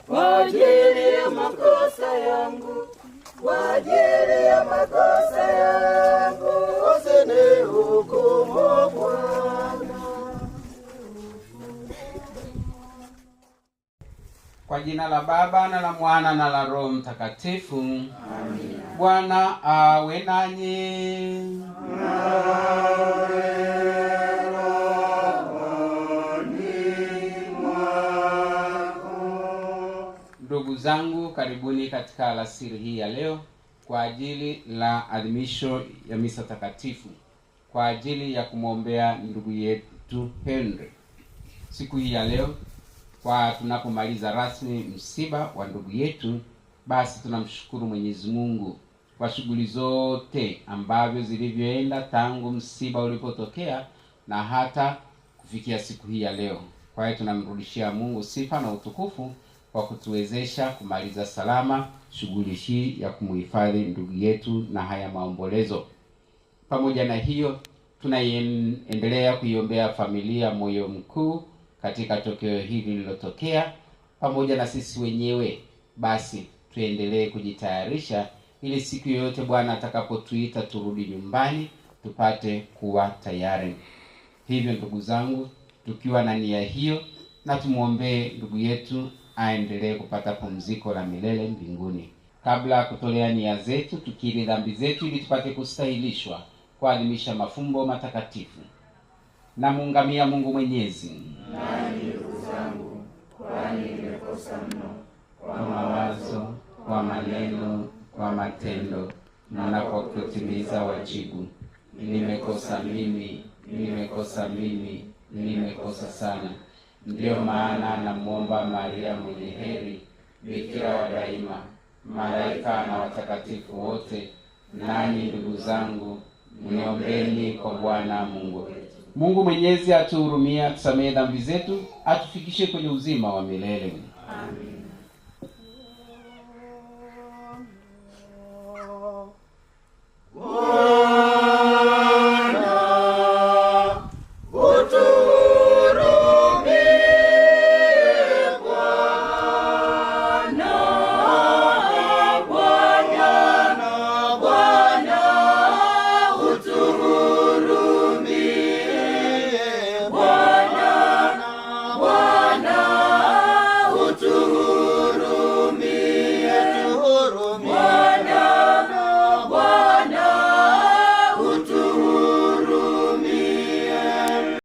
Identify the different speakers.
Speaker 1: kwa ajili ya makosa yangu, kwa ajili ya makosa yangu, usinihukumu Bwana.
Speaker 2: Kwa jina la Baba na la Mwana na la Roho Mtakatifu.
Speaker 1: Amina.
Speaker 2: Bwana awe nanyi. Ndugu zangu, karibuni katika alasiri hii ya leo kwa ajili la adhimisho ya misa takatifu, kwa ajili ya kumwombea ndugu yetu Henry. Siku hii ya leo, kwa tunapomaliza rasmi msiba wa ndugu yetu, basi tunamshukuru Mwenyezi Mungu kwa shughuli zote ambavyo zilivyoenda tangu msiba ulipotokea na hata kufikia siku hii ya leo. Kwa hiyo tunamrudishia Mungu sifa na utukufu kwa kutuwezesha kumaliza salama shughuli hii ya kumuhifadhi ndugu yetu na haya maombolezo. Pamoja na hiyo, tunaendelea kuiombea familia moyo mkuu katika tokeo hili lililotokea. Pamoja na sisi wenyewe, basi tuendelee kujitayarisha ili siku yoyote Bwana atakapotuita turudi nyumbani tupate kuwa tayari. Hivyo ndugu zangu, tukiwa na nia hiyo, na tumuombee ndugu yetu aendelee kupata pumziko la milele mbinguni. Kabla ya kutolea nia zetu, tukiri dhambi zetu ili tupate kustahilishwa kuadhimisha mafumbo matakatifu. Na muungamia Mungu Mwenyezi.
Speaker 1: Nani ndugu zangu, kwani nimekosa mno
Speaker 2: Kwa mawazo, kwa maneno, kwa matendo na kwa kutimiza wajibu. Nimekosa mimi, nimekosa sana. Ndiyo maana namuomba Maria mwenye heri, bikira wa daima, malaika na watakatifu wote, nanyi ndugu zangu, mniombeni kwa Bwana Mungu wetu. Mungu Mwenyezi atuhurumie, atusamehe dhambi zetu, atufikishe kwenye uzima wa milele.
Speaker 1: Amen.